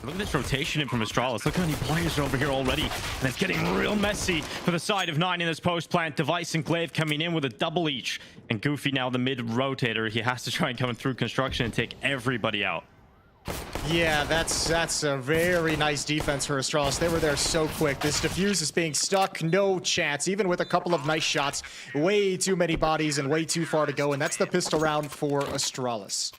Look at this rotation in from Astralis. Look how many players are over here already. And it's getting real messy for the side of 9 in this post plant. Device and Glaive coming in with a double each. And Goofy now the mid rotator. He has to try and come through construction and take everybody out. Yeah, that's a very nice defense for Astralis. They were there so quick. This defuse is being stuck. No chance. Even with a couple of nice shots. Way too many bodies and way too far to go. And that's the pistol round for Astralis.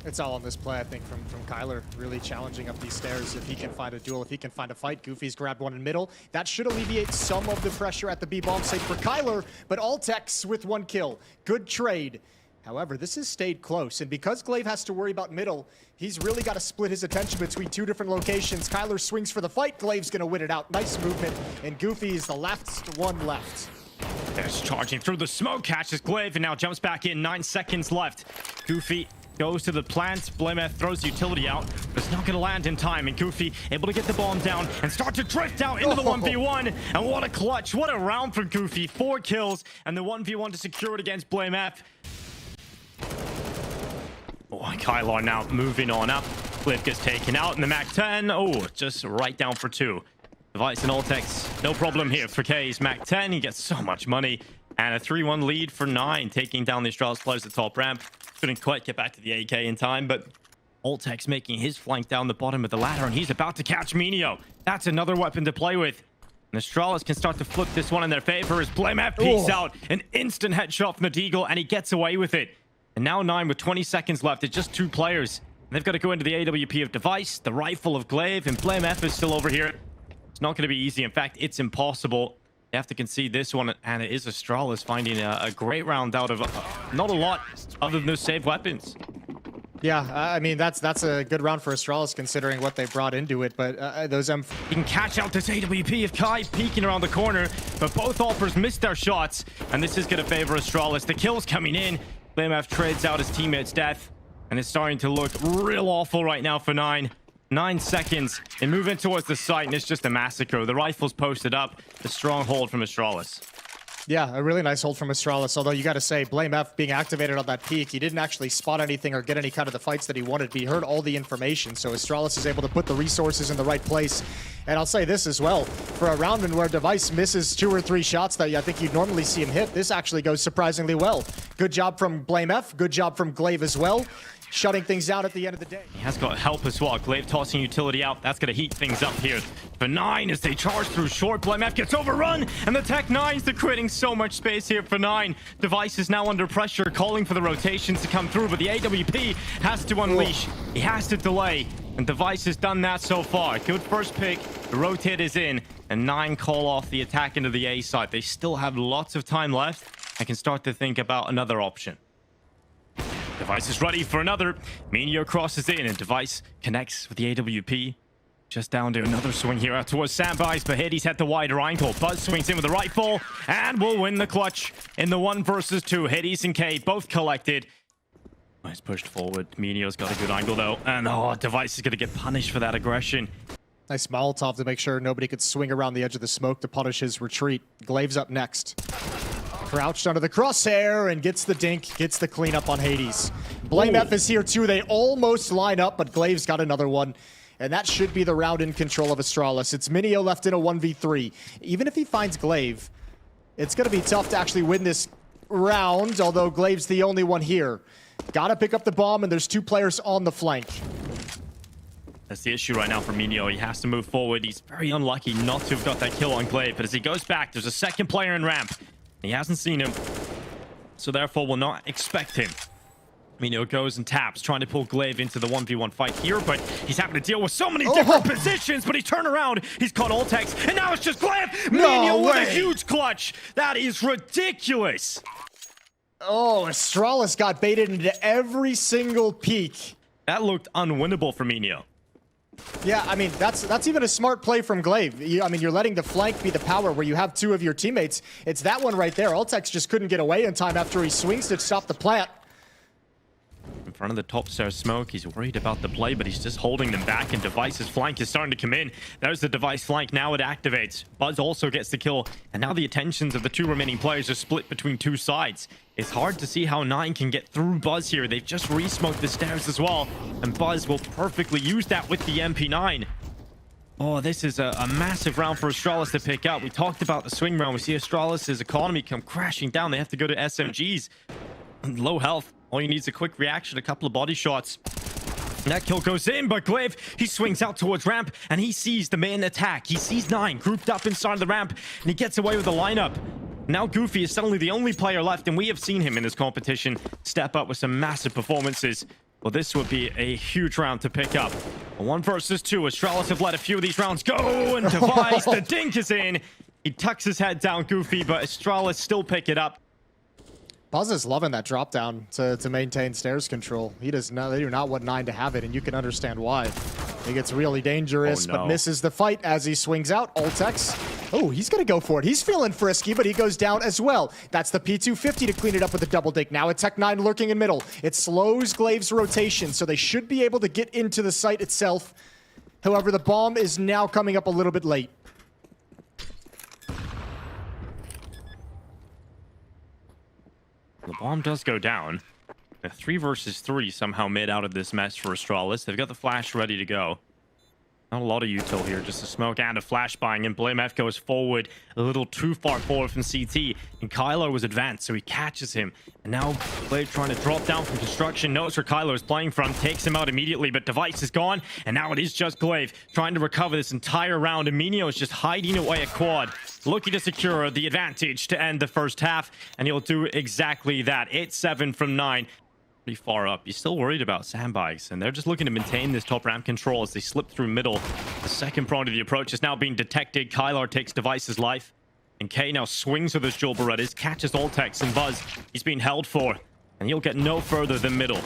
It's all on this play, I think, from Kyler. Really challenging up these stairs. If he can find a duel, if he can find a fight. Goofy's grabbed one in middle. That should alleviate some of the pressure at the B-bomb site for Kyler, but Altex with 1 kill. Good trade. However, this has stayed close, and because Glaive has to worry about middle, he's really got to split his attention between 2 different locations. Kyler swings for the fight. Glaive's going to win it out. Nice movement, and Goofy is the last one left. There's charging through the smoke, catches Glaive, and now jumps back in. 9 seconds left. Goofy goes to the plant. Blameth throws the utility out, but it's not going to land in time. And Goofy able to get the bomb down and start to drift out into the 1v1. And what a clutch. What a round for Goofy. 4 kills and the 1v1 to secure it against Blameth. Oh, Kylar now moving on up. Cliff gets taken out in the MAC-10. Oh, just right down for 2. Device and Altex, no problem here for K's MAC-10. He gets so much money. And a 3-1 lead for 9, taking down the Astralis players at the top ramp. Couldn't quite get back to the AK in time, but Altex making his flank down the bottom of the ladder, and he's about to catch Minio. That's another weapon to play with. And Astralis can start to flip this one in their favor as Blameth peeks out. An instant headshot from the Deagle, and he gets away with it. And now 9 with 20 seconds left. It's just 2 players. And they've got to go into the AWP of Device, the rifle of Glaive, and Blameth is still over here. It's not going to be easy. In fact, it's impossible. They have to concede this one, and it is Astralis finding a great round out of not a lot other than those saved weapons. Yeah, I mean, that's a good round for Astralis considering what they brought into it, but those You can catch out this AWP of Kai peeking around the corner, but both offers missed their shots, and this is going to favor Astralis. The kills coming in. Blameth trades out his teammate's death, and it's starting to look real awful right now for 9. 9 seconds and move in towards the site, and it's just a massacre. The rifle's posted up. The strong hold from Astralis. Yeah, a really nice hold from Astralis, although you got to say, Blameth being activated on that peak, he didn't actually spot anything or get any kind of the fights that he wanted, but he heard all the information, so Astralis is able to put the resources in the right place. And I'll say this as well, for a round in where Device misses 2 or 3 shots that I think you'd normally see him hit, this actually goes surprisingly well. Good job from Blameth, good job from Glaive as well. Shutting things down at the end of the day. He has got help as well. Glaive tossing utility out. That's going to heat things up here. For 9 as they charge through short. Blameth gets overrun. And the Tech 9s are creating so much space here for 9. Device is now under pressure, calling for the rotations to come through. But the AWP has to unleash. He has to delay. And Device has done that so far. Good first pick. The rotate is in. And 9 call off the attack into the A side. They still have lots of time left. I can start to think about another option. Device is ready for another. Minio crosses in, and Device connects with the AWP. Just down to another swing here out towards Sandbys, but Hades had the wider angle. Buzz swings in with the rifle, and will win the clutch in the 1 versus 2. Hades and K both collected. Nice pushed forward. Minio's got a good angle, though. And, Device is going to get punished for that aggression. Nice Molotov to make sure nobody could swing around the edge of the smoke to punish his retreat. Glaive's up next. Crouched under the crosshair and gets the dink, gets the cleanup on Hades. Blameth is here too. They almost line up, but Glaive's got another one. And that should be the round in control of Astralis. It's Minio left in a 1v3. Even if he finds Glaive, it's going to be tough to actually win this round, although Glaive's the only one here. Gotta pick up the bomb, and there's 2 players on the flank. That's the issue right now for Minio. He has to move forward. He's very unlucky not to have got that kill on Glaive, but as he goes back, there's a second player in ramp. He hasn't seen him, so therefore will not expect him. Minio goes and taps, trying to pull Glaive into the 1v1 fight here, but he's having to deal with so many different positions, but he turned around, he's caught Altex, and now it's just Glaive! Minio with a huge clutch! That is ridiculous! Oh, Astralis got baited into every single peak. That looked unwinnable for Minio. Yeah, I mean, that's even a smart play from Glaive. I mean, you're letting the flank be the power where you have 2 of your teammates. It's that one right there. Altex just couldn't get away in time after he swings to stop the plant. front of the top stairs smoke. He's worried about the play, but he's just holding them back, and Device's flank is starting to come in. There's the Device flank. Now it activates. Buzz also gets the kill, and now the attentions of the two remaining players are split between two sides. It's hard to see how Nine can get through Buzz here. They've just re-smoked the stairs as well, and Buzz will perfectly use that with the MP9. Oh, this is a massive round for Astralis to pick up. We talked about the swing round. We see Astralis' economy come crashing down. They have to go to SMGs. Low health. All you need is a quick reaction, a couple of body shots. And that kill goes in, but Glaive, he swings out towards ramp, and he sees the main attack. He sees Nine grouped up inside the ramp, and he gets away with the lineup. Now Goofy is suddenly the only player left, and we have seen him in this competition step up with some massive performances. Well, this would be a huge round to pick up. 1 versus 2. Astralis have let a few of these rounds go, and Device, the dink is in. He tucks his head down, Goofy, but Astralis still pick it up. Buzz is loving that drop down to maintain stairs control. They do not want Nine to have it, and you can understand why. He gets really dangerous, but misses the fight as he swings out. Ultex. Oh, he's going to go for it. He's feeling frisky, but he goes down as well. That's the P250 to clean it up with a double dink. Now a Tech-9 lurking in middle. It slows Glaive's rotation, so they should be able to get into the site itself. However, the bomb is now coming up a little bit late. The bomb does go down. A 3 versus 3 somehow made out of this mess for Astralis. They've got the flash ready to go. Not a lot of util here, just a smoke and a flashbang, and BlameF goes forward a little too far forward from CT, and Kylo was advanced, so he catches him. And now Glaive trying to drop down from construction, knows where Kylo is playing from, takes him out immediately, but Device is gone, and now it is just Glaive trying to recover this entire round, and Minio is just hiding away at quad, looking to secure the advantage to end the first half, and he'll do exactly that. It's 7 from 9. Pretty far up. You're still worried about sandbags, and they're just looking to maintain this top ramp control as they slip through middle. The second prong of the approach is now being detected. Kylar takes Device's life, and K now swings with his dual Berettas, catches Ultex, and Buzz, he's being held for, and he'll get no further than middle.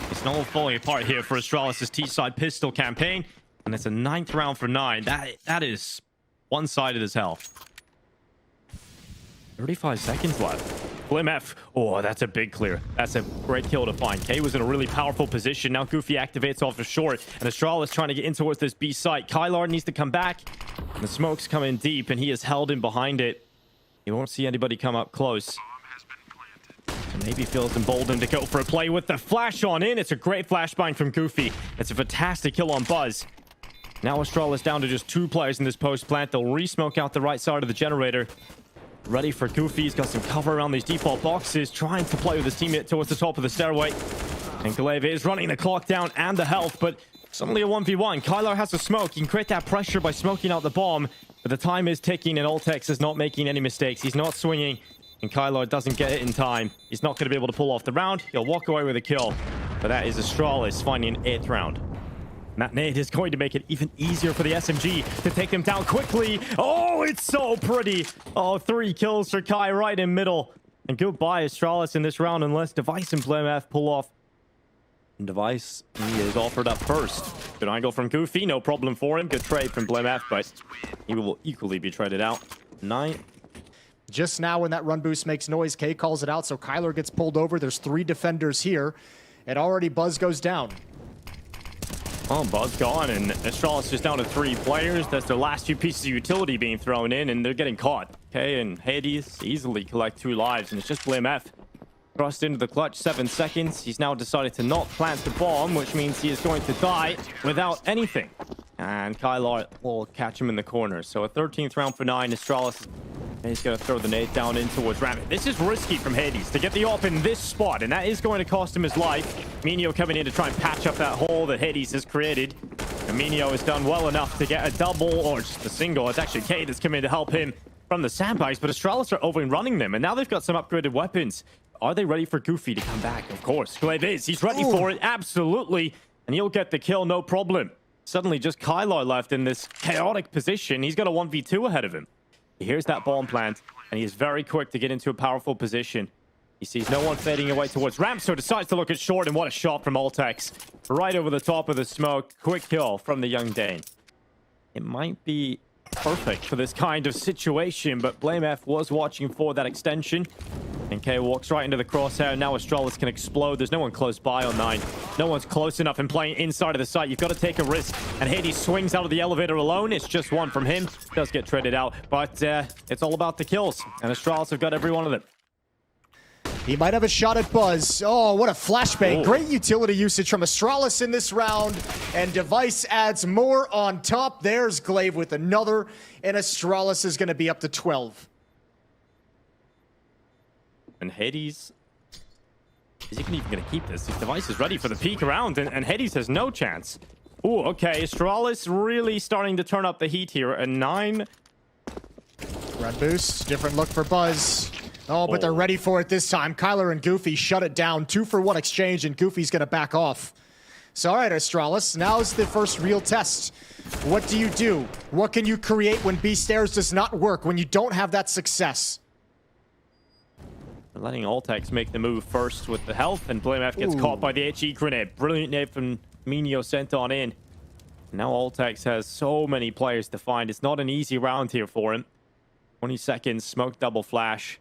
It's not all falling apart here for Astralis' T-side pistol campaign, and it's a 9th round for 9. That is one-sided as hell. 35 seconds left. BlameF, oh, that's a big clear. That's a great kill to find. K was in a really powerful position. Now Goofy activates off the short, and Astralis trying to get in towards this B site. Kylar needs to come back, and the smoke's coming deep, and he is held in behind it. You won't see anybody come up close. So maybe feels emboldened to go for a play with the flash on in. It's a great flashbang from Goofy. It's a fantastic kill on Buzz. Now Astralis down to just 2 players in this post plant. They'll re-smoke out the right side of the generator. Ready for Goofy. He's got some cover around these default boxes, trying to play with his teammate towards the top of the stairway. And Glaive is running the clock down and the health, but it's only a 1v1. Kylar has a smoke. He can create that pressure by smoking out the bomb, but the time is ticking, and Ultex is not making any mistakes. He's not swinging, and Kylar doesn't get it in time. He's not going to be able to pull off the round. He'll walk away with a kill, but that is Astralis finding an 8th round. That nade is going to make it even easier for the SMG to take them down quickly. Oh, it's so pretty. Oh, 3 kills for Kai right in middle. And goodbye, Astralis, in this round, unless Device and BlameF pull off. And Device, he is offered up first. Good angle from Goofy, no problem for him. Good trade from BlameF, but he will equally be traded out. 9. Just now when that run boost makes noise, K calls it out, so Kyler gets pulled over. There's 3 defenders here, and already Buzz goes down. Oh, Buzz gone, and Astralis just down to 3 players. That's their last 2 pieces of utility being thrown in, and they're getting caught. Okay, and Hades easily collect 2 lives, and it's just BlameF. Thrust into the clutch, 7 seconds. He's now decided to not plant the bomb, which means he is going to die without anything. And Kylar will catch him in the corner. So a 13th round for 9. Astralis, he's going to throw the nade down in towards Rabbit. This is risky from Hades to get the AWP in this spot, and that is going to cost him his life. Minio coming in to try and patch up that hole that Hades has created. And Minio has done well enough to get a double or just a single. It's actually Kate that's come in to help him from the sandbags, but Astralis are overrunning them, and now they've got some upgraded weapons. Are they ready for Goofy to come back? Of course. Glaive is. He's ready for it. Absolutely. And he'll get the kill, no problem. Suddenly just Kylar left in this chaotic position. He's got a 1v2 ahead of him. He hears that bomb plant, and he is very quick to get into a powerful position. He sees no one fading away towards ramp, so decides to look at short, and what a shot from Ultex. Right over the top of the smoke. Quick kill from the young Dane. It might be perfect for this kind of situation, but BlameF was watching for that extension. And K walks right into the crosshair. Now Astralis can explode. There's no one close by on 9. No one's close enough and playing inside of the site. You've got to take a risk. And Hades swings out of the elevator alone. It's just one from him. Does get traded out. But it's all about the kills. And Astralis have got every one of them. He might have a shot at Buzz. Oh, what a flashbang. Great utility usage from Astralis in this round. And Device adds more on top. There's Glaive with another. And Astralis is going to be up to 12. And Hades, is he even going to keep this? His Device is ready for the peek around, and Hades has no chance. Ooh, okay. Astralis really starting to turn up the heat here. A 9. Red boost. Different look for Buzz. Oh, but they're ready for it this time. Kyler and Goofy shut it down. 2-for-1 exchange, and Goofy's going to back off. So, all right, Astralis, now's the first real test. What do you do? What can you create when B Stairs does not work, when you don't have that success? Letting Altex make the move first with the health, and BlameF gets caught by the HE grenade. Brilliant nade from Minio sent on in. Now Altex has so many players to find. It's not an easy round here for him. 20 seconds, smoke double flash.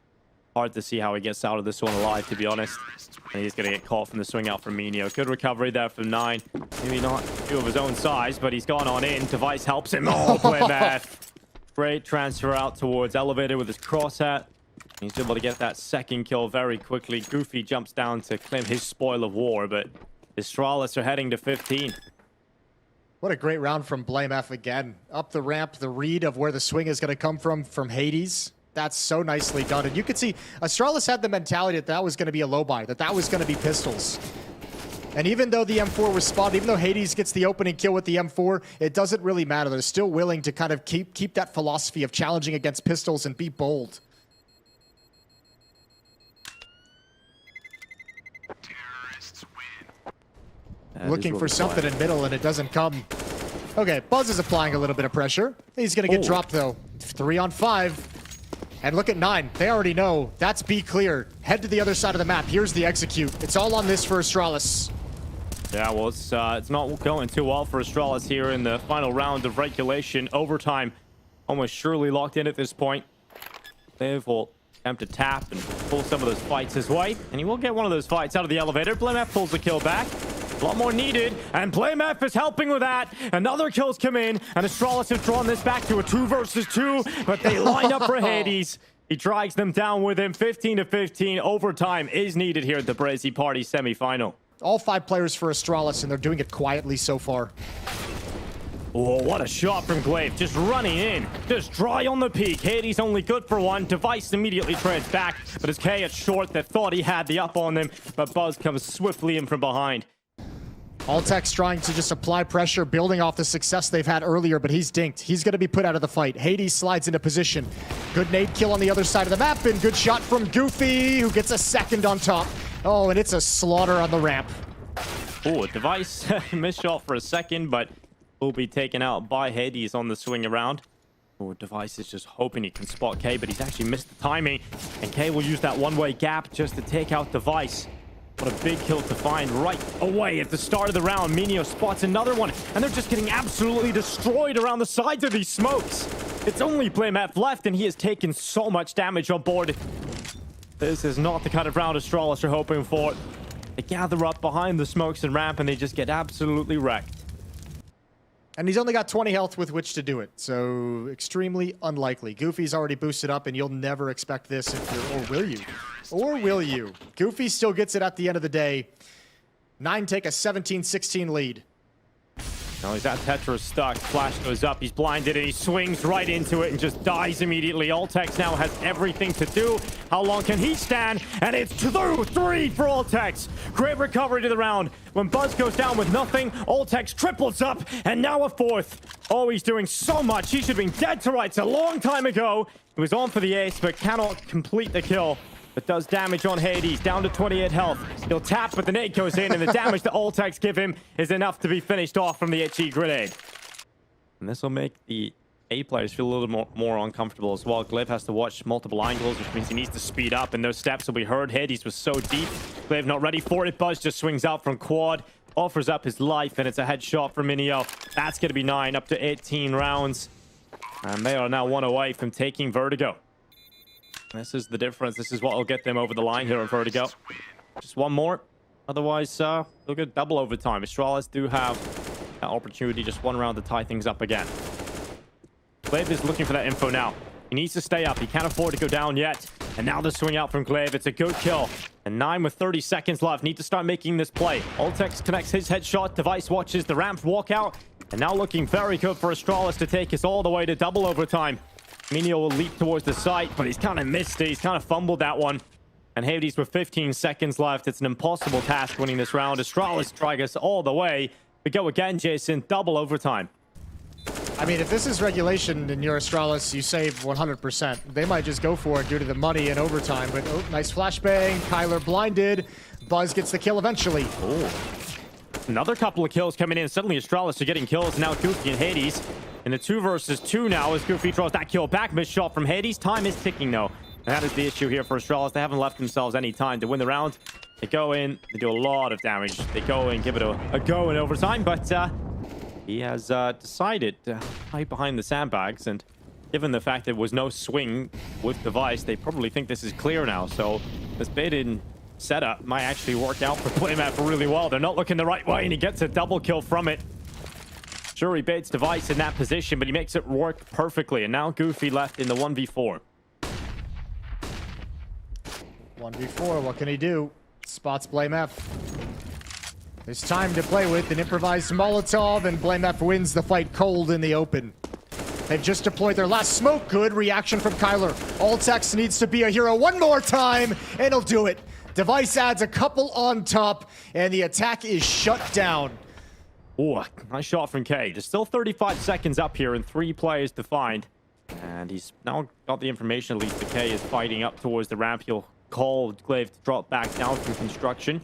Hard to see how he gets out of this one alive, to be honest. And he's going to get caught from the swing out from Minio. Good recovery there from 9. Maybe not two of his own size, but he's gone on in. Device helps him. Oh, BlameF. Great transfer out towards elevator with his crosshair. He's able to get that second kill very quickly. Goofy jumps down to claim his spoil of war, but Astralis are heading to 15. What a great round from BlameF again. Up the ramp, the read of where the swing is going to come from Hades. That's so nicely done. And you could see Astralis had the mentality that that was going to be a low buy, that was going to be pistols. And even though the M4 was spotted, even though Hades gets the opening kill with the M4, it doesn't really matter. They're still willing to kind of keep that philosophy of challenging against pistols and be bold. Looking for something in middle, and it doesn't come. Okay, Buzz is applying a little bit of pressure. He's going to get dropped, though. 3 on 5. And look at 9. They already know. That's B clear. Head to the other side of the map. Here's the execute. It's all on this for Astralis. Yeah, well, it's not going too well for Astralis here in the final round of regulation. Overtime almost surely locked in at this point. They will attempt to tap and pull some of those fights his way. And he will get one of those fights out of the elevator. BlameF pulls the kill back. A lot more needed, and BlameF is helping with that. Another kill's come in, and Astralis have drawn this back to a 2 versus 2, but they line up for Hades. He drags them down with him. 15 to 15. Overtime is needed here at the Brazy Party semifinal. All 5 players for Astralis, and they're doing it quietly so far. Oh, what a shot from Glaive. Just running in. Just dry on the peak. Hades only good for 1. Device immediately trades back, but it's K at short that thought he had the up on them, but Buzz comes swiftly in from behind. Altex trying to just apply pressure, building off the success they've had earlier, but he's dinked. He's going to be put out of the fight. Hades slides into position. Good nade kill on the other side of the map, and good shot from Goofy, who gets a second on top. Oh, and it's a slaughter on the ramp. Oh, Device missed shot for a second, but will be taken out by Hades on the swing around. Oh, Device is just hoping he can spot K, but he's actually missed the timing. And K will use that one-way gap just to take out Device. What a big kill to find right away at the start of the round. Minio spots another one, and they're just getting absolutely destroyed around the sides of these smokes. It's only BlameF left, and he has taken so much damage on board. This is not the kind of round Astralis are hoping for. They gather up behind the smokes and ramp, and they just get absolutely wrecked. And he's only got 20 health with which to do it, so extremely unlikely. Goofy's already boosted up, and you'll never expect this if you're... Or will you? Or will you? Goofy still gets it at the end of the day. 9 take a 17-16 lead. Now he's at Tetra stuck. Flash goes up. He's blinded, and he swings right into it and just dies immediately. Altex now has everything to do. How long can he stand? And it's 2-3 for Altex. Great recovery to the round. When Buzz goes down with nothing, Altex triples up, and now a 4th. Oh, he's doing so much. He should have been dead to rights a long time ago. He was on for the ace, but cannot complete the kill. But does damage on Hades, down to 28 health. He'll tap, but the nade goes in, and the damage that Altex give him is enough to be finished off from the HE grenade. And this will make the A players feel a little more uncomfortable as well. Glaive has to watch multiple angles, which means he needs to speed up, and those steps will be heard. Hades was so deep. Glaive not ready for it. Buzz just swings out from quad, offers up his life, and it's a headshot from Minio. That's going to be 9, up to 18 rounds. And they are now 1 away from taking Vertigo. This is the difference. This is what will get them over the line here on Vertigo. Just one more. Otherwise, they'll get double overtime. Astralis do have that opportunity, just one round to tie things up again. Glaive is looking for that info now. He needs to stay up. He can't afford to go down yet. And now the swing out from Glaive. It's a good kill. And 9 with 30 seconds left. Need to start making this play. Ultex connects his headshot. Device watches the ramp walk out. And now looking very good for Astralis to take us all the way to double overtime. Minio will leap towards the site, but he's kind of missed it. He's kind of fumbled that one. And Hades with 15 seconds left. It's an impossible task winning this round. Astralis drag us all the way. We go again, Jason. Double overtime. I mean, if this is regulation and you're Astralis, you save 100%. They might just go for it due to the money and overtime. But oh, nice flashbang. Kyler blinded. Buzz gets the kill eventually. Oh. Another couple of kills coming in. Suddenly Astralis are getting kills. Now Goofy and Hades. In the 2 versus 2 now as Goofy draws that kill back. Missed shot from Hades. Time is ticking though. And that is the issue here for Astralis. They haven't left themselves any time to win the round. They go in. They do a lot of damage. They go in, give it a go in overtime. But he has decided to hide behind the sandbags. And given the fact there was no swing with Device, they probably think this is clear now. So this bait-in setup might actually work out for Playmat really well. They're not looking the right way, and he gets a double kill from it. Sure, he baits Device in that position, but he makes it work perfectly. And now Goofy left in the 1v4. 1v4, what can he do? Spots Blame F. There's time to play with an improvised Molotov, and Blame F wins the fight cold in the open. They've just deployed their last smoke. Good reaction from Kyler. Ultex needs to be a hero one more time, and he'll do it. Device adds a couple on top, and the attack is shut down. Oh, nice shot from K. There's still 35 seconds up here and 3 players to find. And he's now got the information, at least the K is fighting up towards the ramp. He'll call Glaive to drop back down from construction.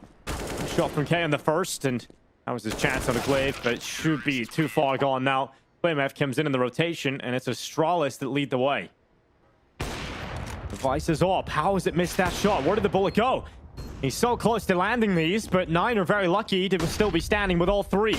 Shot from K on the first, and that was his chance on the Glaive, but it should be too far gone now. BlameF comes in the rotation, and it's Astralis that lead the way. Device is up. How has it missed that shot? Where did the bullet go? He's so close to landing these, but 9 are very lucky to still be standing with all 3.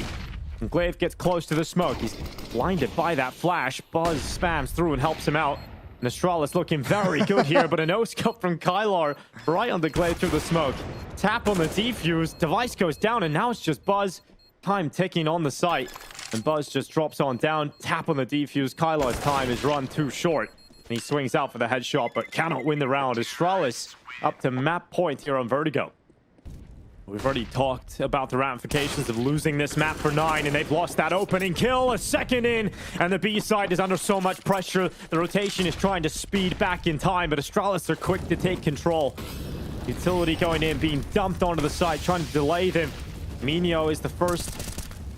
And Glaive gets close to the smoke. He's blinded by that flash. Buzz spams through and helps him out. And Astralis looking very good here, but a no-scope from Kylar right on the Glaive through the smoke. Tap on the defuse. Device goes down, and now it's just Buzz. Time ticking on the site. And Buzz just drops on down. Tap on the defuse. Kylar's time is run too short. And he swings out for the headshot, but cannot win the round. Astralis up to map point here on Vertigo. We've already talked about the ramifications of losing this map for 9, and they've lost that opening kill. A second in, and the B side is under so much pressure. The rotation is trying to speed back in time, but Astralis are quick to take control. Utility going in, being dumped onto the side, trying to delay them. Minio is the first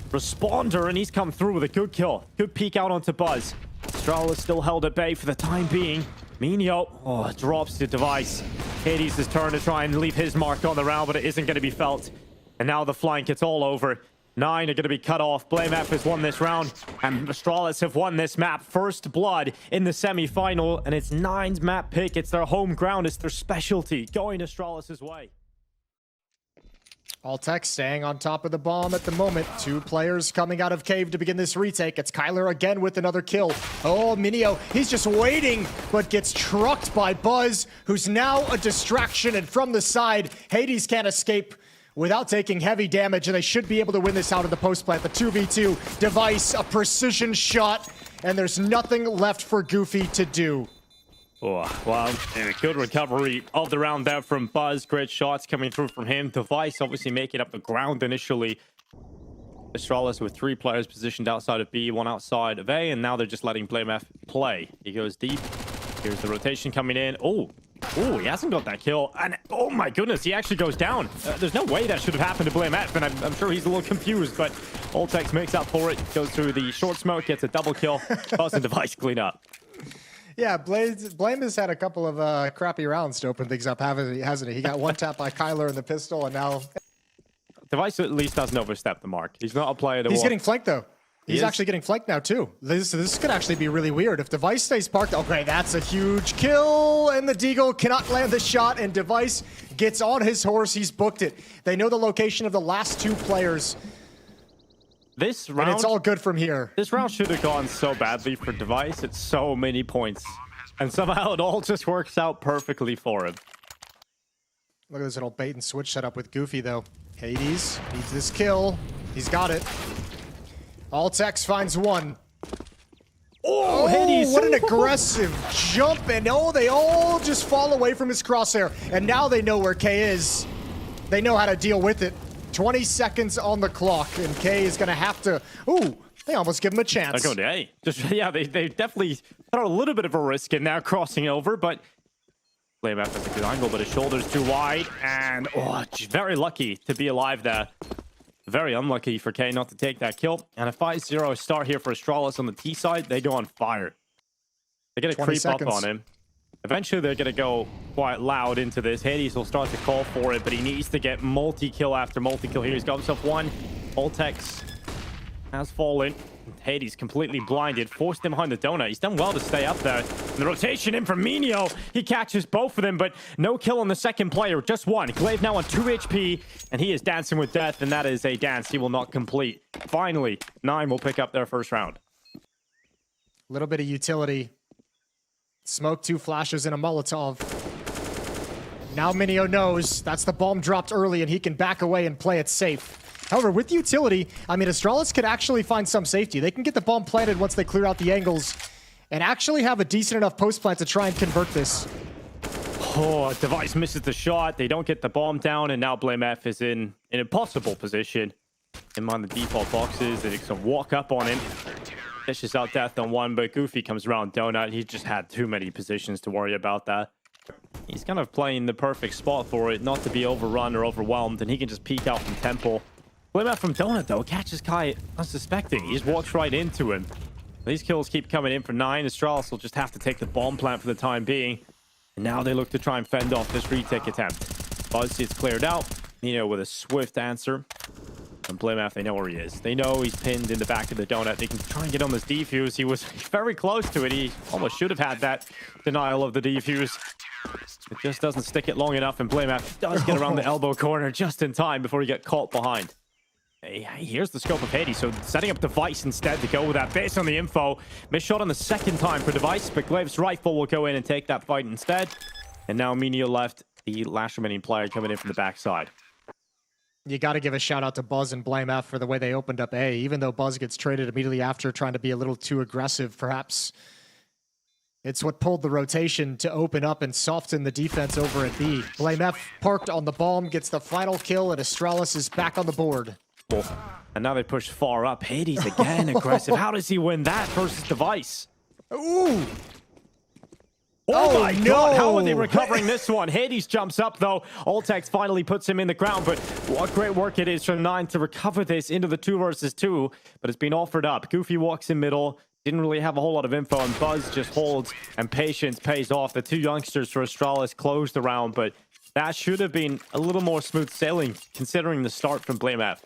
responder, and he's come through with a good kill. Good peek out onto Buzz. Astralis still held at bay for the time being. Minio, drops the Device. Hades' turn to try and leave his mark on the round, but it isn't going to be felt. And now the flank, it's all over. 9 are going to be cut off. BlameF has won this round, and Astralis have won this map. First blood in the semi-final, and it's 9's map pick. It's their home ground. It's their specialty. Going Astralis' way. Ultex staying on top of the bomb at the moment. 2 players coming out of cave to begin this retake. It's Kyler again with another kill. Oh, Minio, he's just waiting, but gets trucked by Buzz, who's now a distraction. And from the side, Hades can't escape without taking heavy damage, and they should be able to win this out of the post plant. The 2v2 Device, a precision shot, and there's nothing left for Goofy to do. Oh, well, and a good recovery of the round there from Buzz. Great shots coming through from him. Device obviously making up the ground initially. Astralis with 3 players positioned outside of B, 1 outside of A, and now they're just letting BlameF play. He goes deep. Here's the rotation coming in. Oh, he hasn't got that kill. And oh my goodness, he actually goes down. There's no way that should have happened to BlameF, and I'm sure he's a little confused, but Ultex makes up for it. Goes through the short smoke, gets a double kill. Buzz and Device clean up. Yeah, Blame has had a couple of crappy rounds to open things up, hasn't he? He got 1 tap by Kyler in the pistol, and now... Device at least doesn't overstep the mark. He's not a player to... He's getting flanked, though. He's actually getting flanked now, too. This could actually be really weird. If Device stays parked... Okay, that's a huge kill, and the Deagle cannot land the shot, and Device gets on his horse. He's booked it. They know the location of the last 2 players. This round, and it's all good from here. This round should have gone so badly for Device. It's so many points. And somehow it all just works out perfectly for him. Look at this little bait and switch setup with Goofy, though. Hades needs this kill. He's got it. Altex finds one. Oh, Hades! What an aggressive jump. And oh, they all just fall away from his crosshair. And now they know where K is. They know how to deal with it. 20 seconds on the clock, and K is going to have to... Ooh, they almost give him a chance. They go, hey. Just, yeah, they definitely put a little bit of a risk in now crossing over, but... Blamef has a good angle, but his shoulder's too wide, and... Oh, very lucky to be alive there. Very unlucky for K not to take that kill. And a 5-0 start here for Astralis on the T side. They go on fire. They're going to creep up on him. Eventually, they're going to go quite loud into this. Hades will start to call for it, but he needs to get multi-kill after multi-kill here. He's got himself one. Altex has fallen. Hades completely blinded, forced him behind the donut. He's done well to stay up there. And the rotation in from Minio. He catches both of them, but no kill on the second player. Just one. Glaive now on 2 HP, and he is dancing with death, and that is a dance he will not complete. Finally, 9 will pick up their first round. A little bit of utility. Smoke, 2 flashes, and a Molotov. Now Minio knows that's the bomb dropped early, and he can back away and play it safe. However, with utility, I mean, Astralis could actually find some safety. They can get the bomb planted once they clear out the angles and actually have a decent enough post plant to try and convert this. Oh, Device misses the shot. They don't get the bomb down, and now Blamef is in an impossible position. Him on the default boxes. They can walk up on him. Dishes out death on one, but Goofy comes around donut. He just had too many positions to worry about that. He's kind of playing the perfect spot for it, not to be overrun or overwhelmed, and he can just peek out from Temple. Blamef from donut, though, catches Kai unsuspecting. He just walks right into him. These kills keep coming in for 9. Astralis will just have to take the bomb plant for the time being. And now they look to try and fend off this retake attempt. Buzz is cleared out. With a swift answer. And Blamef, they know where he is. They know he's pinned in the back of the donut. They can try and get on this defuse. He was very close to it. He almost should have had that denial of the defuse. It just doesn't stick it long enough, and Blamef does get around the elbow corner just in time before he gets caught behind. Hey, here's the scope of Hades. So setting up Device instead to go with that based on the info. Missed shot on the second time for Device, but Glaive's rifle will go in and take that fight instead. And now Minio left, the last remaining player coming in from the backside. You got to give a shout out to Buzz and Blamef for the way they opened up A, even though Buzz gets traded immediately after, trying to be a little too aggressive, perhaps. It's what pulled the rotation to open up and soften the defense over at B. Blamef parked on the bomb, gets the final kill, and Astralis is back on the board. And now they push far up. Hades again, aggressive. How does he win that versus Device? Ooh! Oh my God, how are they recovering this one? Hades jumps up though. Altex finally puts him in the ground, but what great work it is from 9 to recover this into the 2 versus 2, but it's been offered up. Goofy walks in middle, didn't really have a whole lot of info, and Buzz just holds, and patience pays off. The 2 youngsters for Astralis closed the round, but that should have been a little more smooth sailing considering the start from Blamef.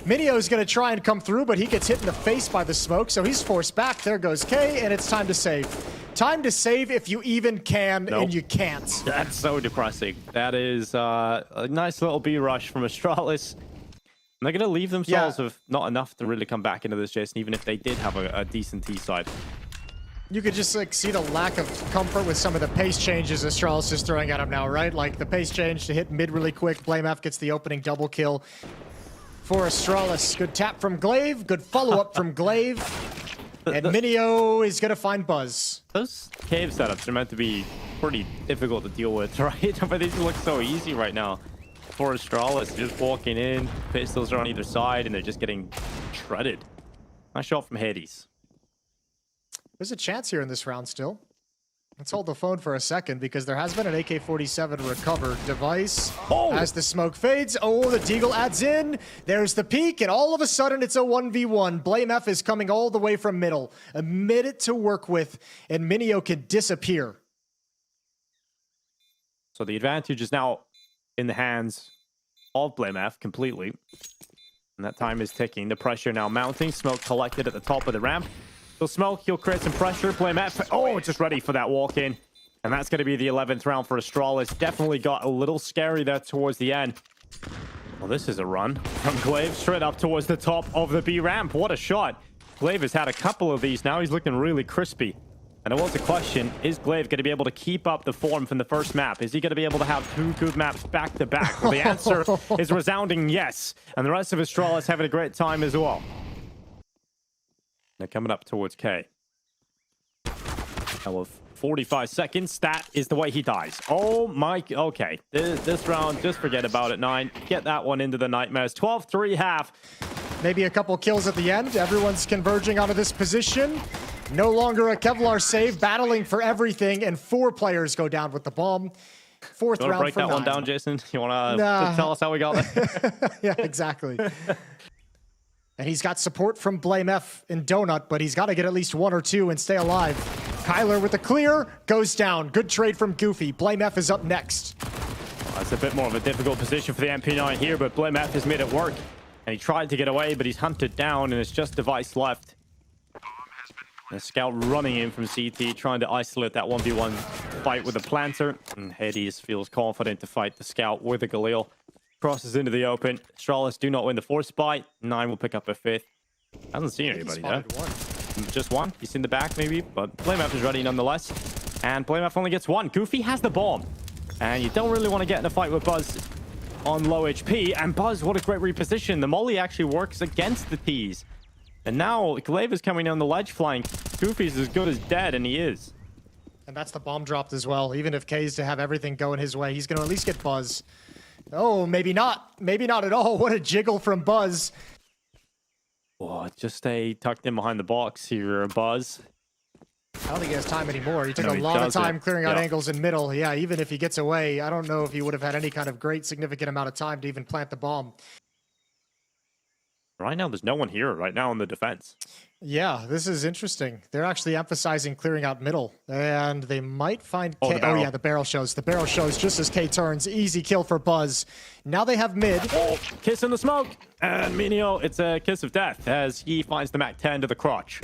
Minio is going to try and come through, but he gets hit in the face by the smoke, so he's forced back. There goes K, and it's time to save. Time to save if you even can, and you can't. That's so depressing. That is a nice little B rush from Astralis. And they're going to leave themselves with not enough to really come back into this, Jason, even if they did have a decent T side. You could just like see the lack of comfort with some of the pace changes Astralis is throwing at him now, right? Like the pace change to hit mid really quick. Blamef gets the opening double kill for Astralis. Good tap from Glaive. Good follow-up from Glaive. And Minio is going to find Buzz. Those cave setups are meant to be pretty difficult to deal with, right? But they just look so easy right now. For Astralis, just walking in, pistols are on either side, and they're just getting shredded. Nice shot from Hades. There's a chance here in this round still. Let's hold the phone for a second because there has been an AK-47 recovered. Device as the smoke fades. Oh, the Deagle adds in. There's the peek, and all of a sudden it's a 1v1. Blamef is coming all the way from middle. A minute to work with, and Minio can disappear. So the advantage is now in the hands of Blamef completely. And that time is ticking. The pressure now mounting. Smoke collected at the top of the ramp. He'll smoke, he'll create some pressure. Blamef, oh, just ready for that walk in. And that's going to be the 11th round for Astralis. Definitely got a little scary there towards the end. Well, this is a run from Glaive straight up towards the top of the B ramp. What a shot. Glaive has had a couple of these now. He's looking really crispy. And it was a question, is Glaive going to be able to keep up the form from the first map? Is he going to be able to have 2 good maps back to back? Well, the answer is resounding yes. And the rest of Astralis having a great time as well. They're coming up towards K. Now with 45 seconds, that is the way he dies. Oh my, okay. This round, just forget about it, 9. Get that one into the nightmares. 12-3 half. Maybe a couple kills at the end. Everyone's converging onto this position. No longer a Kevlar save, battling for everything, and 4 players go down with the bomb. Fourth round break for that 9. one down, Jason? You want to tell us how we got there? Yeah, exactly. And he's got support from Blame F in Donut, but he's got to get at least 1 or 2 and stay alive. Kyler with the clear, goes down. Good trade from Goofy. Blame F is up next. It's a bit more of a difficult position for the MP9 here, but Blame F has made it work. And he tried to get away, but he's hunted down, and it's just Device left. A scout running in from CT, trying to isolate that 1v1 fight with the planter. And Hades feels confident to fight the scout with the Galil. Crosses into the open. Astralis do not win the 4th spot. 9 will pick up a 5th. Hasn't seen anybody there. Just 1. He's in the back maybe, but BlameF is ready nonetheless. And BlameF only gets 1. Goofy has the bomb. And you don't really want to get in a fight with Buzz on low HP. And Buzz, what a great reposition. The molly actually works against the T's. And now Glaive is coming down the ledge flank. Goofy's as good as dead, and he is. And that's the bomb dropped as well. Even if K's to have everything going his way, he's going to at least get Buzz. Oh, maybe not. Maybe not at all. What a jiggle from Buzz. Oh, just stay tucked in behind the box here, Buzz. I don't think he has time anymore. He took a lot of time clearing out angles in middle. Yeah, even if he gets away, I don't know if he would have had any kind of great significant amount of time to even plant the bomb. Right now, there's no one here right now in the defense. Yeah, this is interesting. They're actually emphasizing clearing out middle, and they might find K. Oh, yeah, the barrel shows. The barrel shows just as K turns. Easy kill for Buzz. Now they have mid. Oh, kiss in the smoke. And Minio, it's a kiss of death as he finds the Mac 10 to the crotch.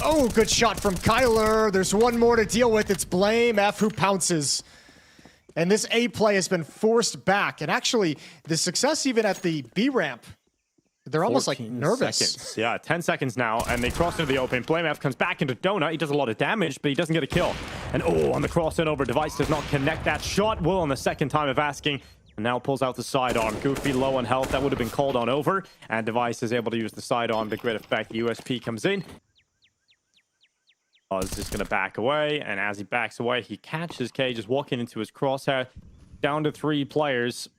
Oh, good shot from Kyler. There's one more to deal with. It's Blame F who pounces. And this A play has been forced back. And actually, the success even at the B ramp, they're almost like nervous. Seconds. Yeah, 10 seconds now, and they cross into the open. Blame F comes back into Donut. He does a lot of damage, but he doesn't get a kill. And oh, on the cross in over, Device does not connect that shot. Will on the second time of asking. And now pulls out the sidearm. Goofy low on health. That would have been called on over. And Device is able to use the sidearm to great effect. The USP comes in. Buzz is going to back away. And as he backs away, he catches K just walking into his crosshair. Down to 3 players.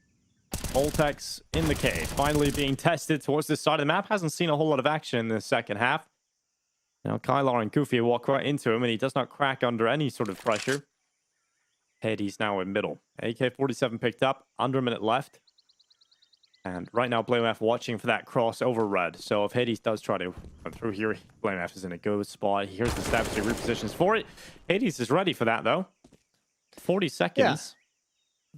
Voltex in the cave, finally being tested towards this side of the map. Hasn't seen a whole lot of action in the second half. Now Kylar and Goofy walk right into him, and he does not crack under any sort of pressure. Hades now in middle. AK-47 picked up, under a minute left. And right now, Blame F watching for that cross over red. So if Hades does try to run through here, Blame F is in a good spot. He hears the steps, he repositions for it. Hades is ready for that, though. 40 seconds. Yeah.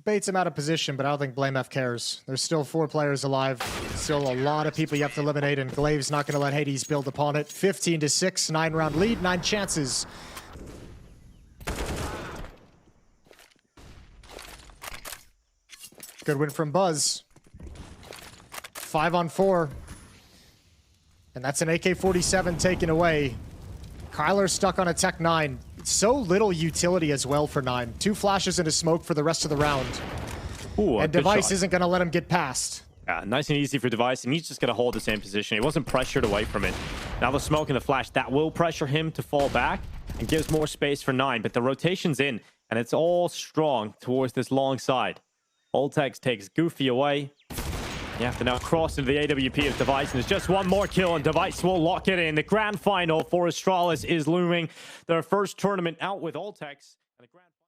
Baits him out of position, but I don't think Blame F cares. There's still 4 players alive. Still a lot of people you have to eliminate, and Glaive's not going to let Hades build upon it. 15-6, 9-round lead, 9 chances. Good win from Buzz. 5 on 4. And that's an AK-47 taken away. Kyler stuck on a Tech 9. So little utility as well for 9. 2 flashes into smoke for the rest of the round. Ooh, and Device isn't going to let him get past. Yeah, nice and easy for Device, and he's just going to hold the same position. He wasn't pressured away from it. Now the smoke and the flash, that will pressure him to fall back and gives more space for 9, but the rotation's in, and it's all strong towards this long side. Voltex takes Goofy away. You have to now cross into the AWP of Device, and there's just one more kill, and Device will lock it in. The grand final for Astralis is looming. Their first tournament out with Voltex.